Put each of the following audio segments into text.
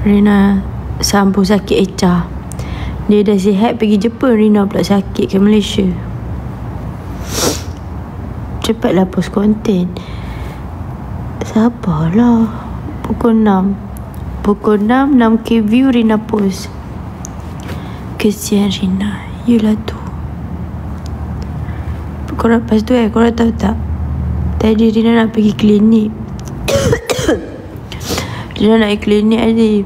Rina sambung sakit Echa. Dia dah sihat pergi Jepun, Rina pula sakit ke Malaysia. Cepatlah post konten. Sabarlah. Pukul 6 6k view Rina post. Kesian Rina. Yelah tu. Korang lepas tu korang tahu tak, tadi Rina nak pergi klinik. Rina nak pergi klinik tadi.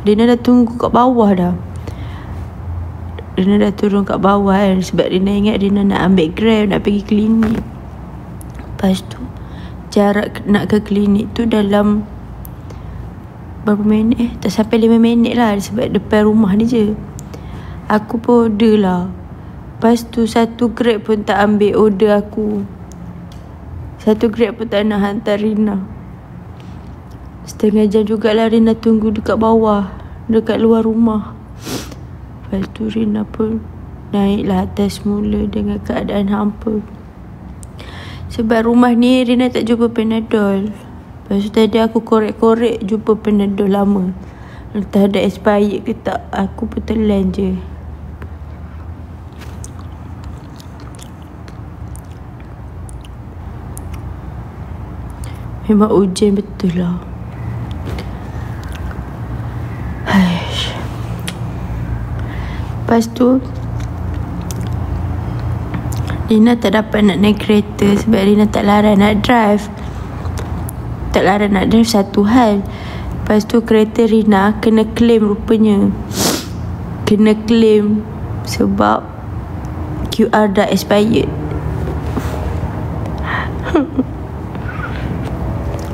Rina dah tunggu kat bawah dah. Rina dah turun kat bawah kan, sebab Rina ingat Rina nak ambil Grab nak pergi klinik. Lepas tu jarak nak ke klinik tu dalam berapa minit tak sampai 5 minit lah, sebab depan rumah dia je. Aku pun order lah. Lepas tu satu Grab pun tak ambil order aku. Satu Grab pun tak nak hantar Rina. Setengah jam jugalah Rina tunggu dekat bawah, dekat luar rumah. Lepas tu Rina pun naiklah atas semula dengan keadaan hampa. Sebab rumah ni Rina tak jumpa Panadol. Lepas tu tadi aku korek-korek jumpa Panadol lama. Entah ada expired ke tak, aku pun telan je. Memang hujan betul lah. Lepas tu Rina tak dapat nak naik kereta sebab Rina tak larang nak drive. Tak larang nak drive satu hal. Lepas tu kereta Rina kena claim rupanya. Kena claim sebab QR dah expired.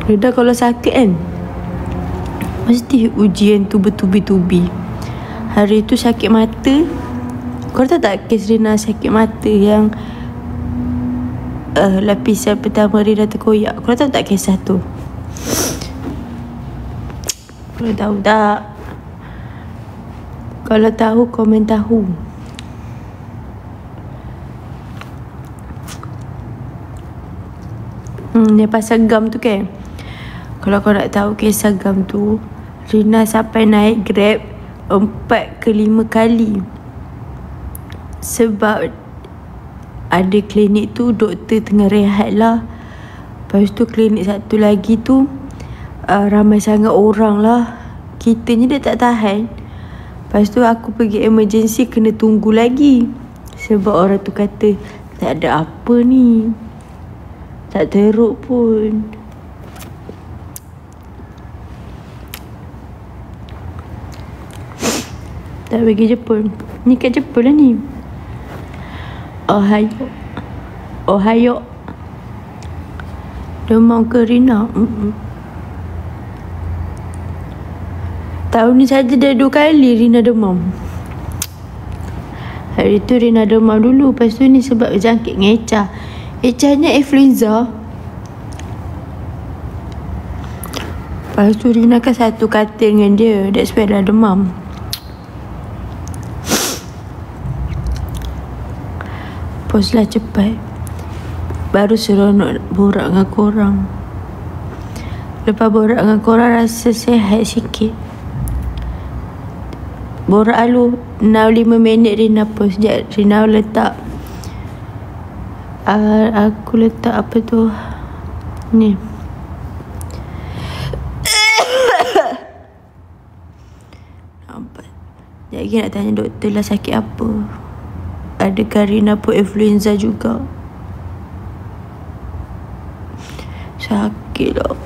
Rina kalau sakit kan, mesti ujian tu bertubi-tubi. Hari tu sakit mata. Kau tahu tak kes Rina sakit mata yang lapisan pertama Rina terkoyak? Kau tahu tak kisah tu? Kau tahu tak? Kalau tahu, komen tahu. Ni pasal gam tu kan. Kalau kau nak tahu kisah gam tu, Rina sampai naik Grab 4 ke 5 kali. Sebab ada klinik tu doktor tengah rehat lah. Lepas tu klinik satu lagi tu ramai sangat orang lah. Kitanya dia tak tahan. Lepas tu aku pergi emergency, kena tunggu lagi. Sebab orang tu kata tak ada apa ni, tak teruk pun. Tak pergi Jepun. Ni kat Jepun lah ni. Ohayo. Demam ke Rina? Tahun ni saja dah 2 kali Rina demam. Hari tu Rina demam dulu. Lepas tu ni sebab jangkit dengan Echa. Echanya influenza. Lepas tu Rina kan satu katil dengan dia. That's why dah demam. Postlah cepat. Baru seronok borak dengan korang. Lepas borak dengan korang rasa sihat sikit. Borak alu 6-5 minit Rina post. Sekejap Rina letak aku letak apa tu ni. Nampak. Sekejap lagi nak tanya doktor lah sakit apa. Adakah Rina pun influenza juga? Sakit lah.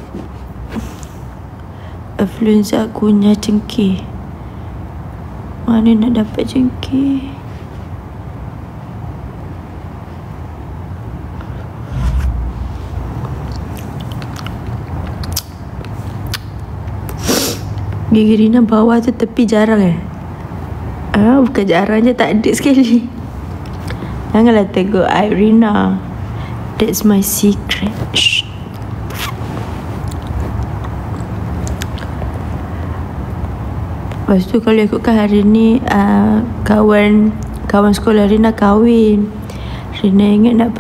Influenza kunyah cengkeh. Mana nak dapat cengkeh? Gigi Rina bawah tu tepi jarang bukan jarang je, tak ada sekali. Janganlah tegur aib Rina. That's my secret. Shh. Lepas tu kalau ikutkan hari ni kawan sekolah Rina kahwin. Rina ingat nak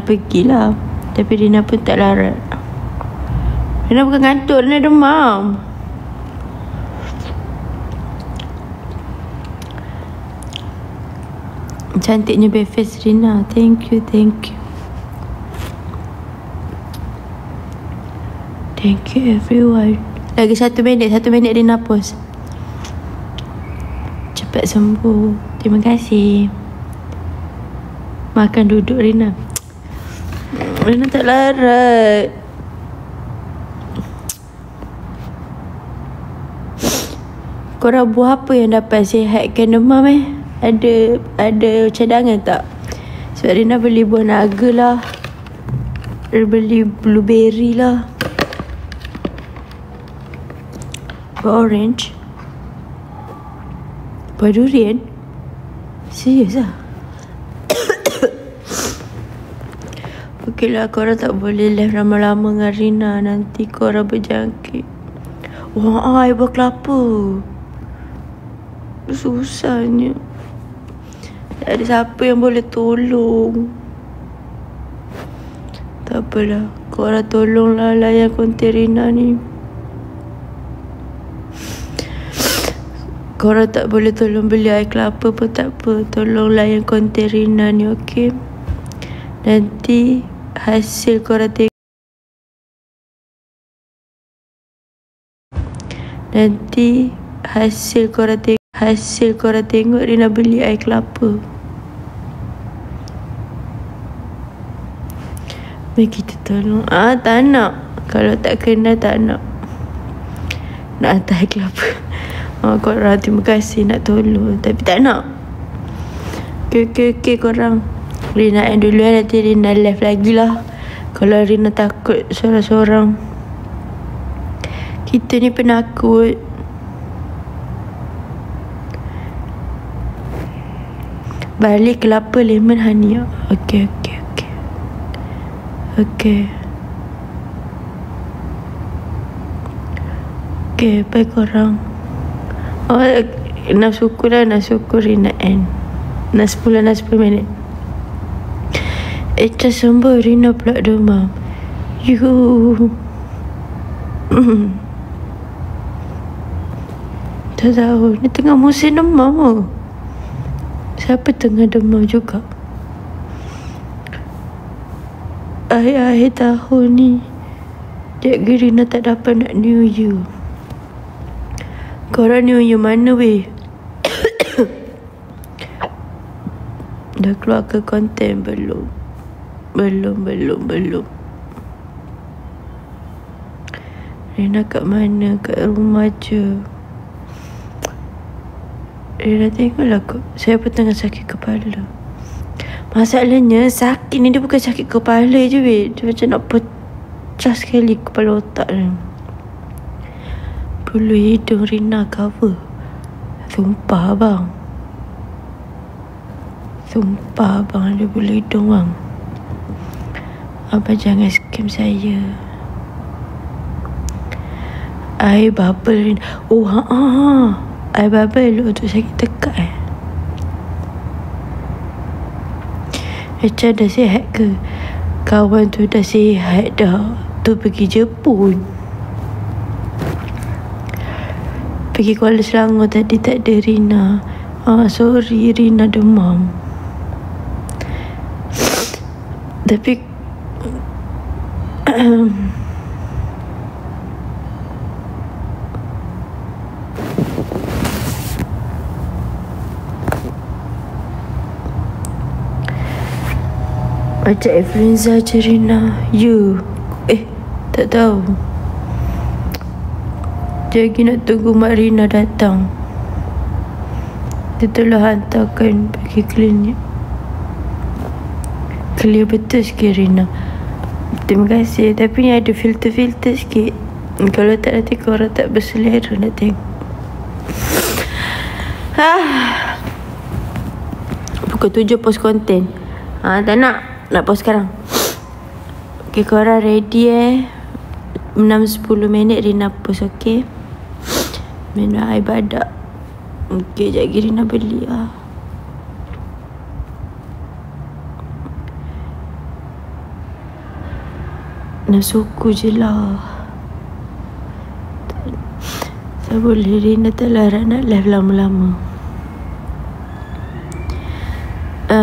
pergilah. Tapi Rina pun tak larat. Rina bukan ngantuk, Rina demam. Cantiknya face Rina. Thank you. Thank you everyone. Lagi 1 minit Rina post. Cepat sembuh. Terima kasih. Makan duduk Rina. Rina tak larat. Korang buah apa yang dapat sihatkan demam Ada cadangan tak? Sebab Rina beli buah naga lah, beli blueberry lah, buah orange, buah durian. Serius lah. Okey lah, korang tak boleh live lama-lama dengan Rina. Nanti korang berjangkit. Wah, buah kelapa. Susahnya. Tak ada siapa yang boleh tolong. Tak apalah, korang tolonglah layan konten Rina ni. Korang tak boleh tolong beli air kelapa pun tak apa. Tolong layan konten Rina ni, okey? Nanti hasil korang tengok. Nanti hasil korang tengok Rina beli air kelapa. Mari kita tolong. Tak nak. Kalau tak kenal tak nak. Nak hantar air kelapa. Korang terima kasih nak tolong, tapi tak nak. Okey korang. Rina end dulu nanti Rina live lagi lah. Kalau Rina takut seorang-seorang. Kita ni penakut. Balik kelapa lemon honey. Okey. Bye korang. Nak syukur Rina end. Nak 10 minit. Echa sembuh Rina pula demam. Tak tahu. Ni tengah musim demam oh. Siapa tengah demam juga? Akhir tahun ni Cikgu Rina tak dapat nak New Year. Korang New Year mana weh? Dah keluar ke konten belum? Belum. Rina kat mana? Kat rumah je. Rina tengoklah kok. Saya pun tengah sakit kepala. Masalahnya sakit ni dia bukan sakit kepala je weh. Dia macam nak pecah sekali kepala otak ni. Bulu hidung Rina cover. Sumpah abang ada bulu hidung bang. Abang jangan scam saya. Air bubble Rina. Air bubble untuk sakit tekak Macam dah sihat ke? Kawan tu dah sihat dah. Tu pergi Jepun. Pergi Kuala Selangor tadi tak ada Rina. Sorry Rina demam. Tapi macam influenza je Rina. Tak tahu. Jadi nak tunggu Mak Rina datang. Dia telah hantarkan pergi klinik. Clear betul sikit Rina. Terima kasih. Tapi ni ada filter-filter sikit. Kalau tak nanti korang tak berselera nak tengok. Pukul 7 post konten. Tak nak. Nak post sekarang. Okay, korang ready 6-10 minit Rina post, okay? Minum air badak. Okay, sekejap lagi Rina beli lah. Nak suku je lah. Tak boleh Rina tak larat nak live lama-lama.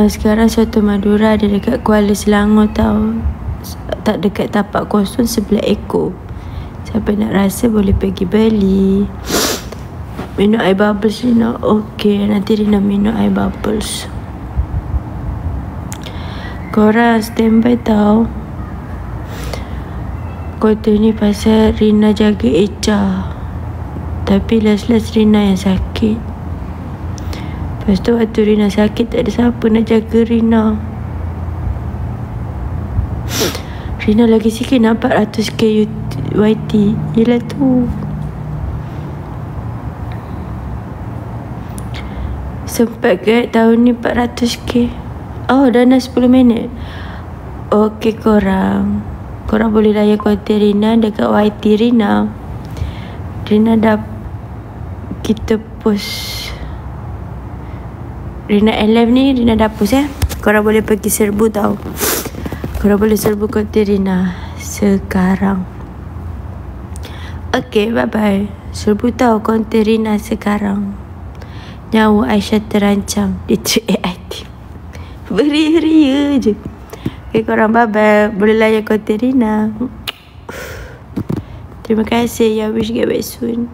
Sekarang Soto Madura ada dekat Kuala Selangor tau. Tak dekat tapak kosong sebelah Eko. Siapa nak rasa boleh pergi beli. Minum air bubbles Rina. Okey, nanti Rina minum air bubbles. Korang standby tau. Kota ni pasal Rina jaga Echa. Tapi last-last Rina yang sakit. Lepas tu waktu Rina sakit tak ada siapa nak jaga Rina. Rina lagi sikit nak 400k YT. Yelah tu. Sempat ke tahun ni 400k. Oh, dah nak 10 minit. Okey korang boleh layan konten Rina dekat YT Rina. Rina dah kita post Rina Live ni. Rina dah post Korang boleh pergi serbu tau. Korang boleh serbu konten Rina sekarang. Okay, bye bye. Serbu tau konten Rina sekarang. Nyawa Aisyah terancam di 3AIT. Beria-ria je. Okay korang, bye bye. Boleh layan konten Rina. Terima kasih. I wish get back soon.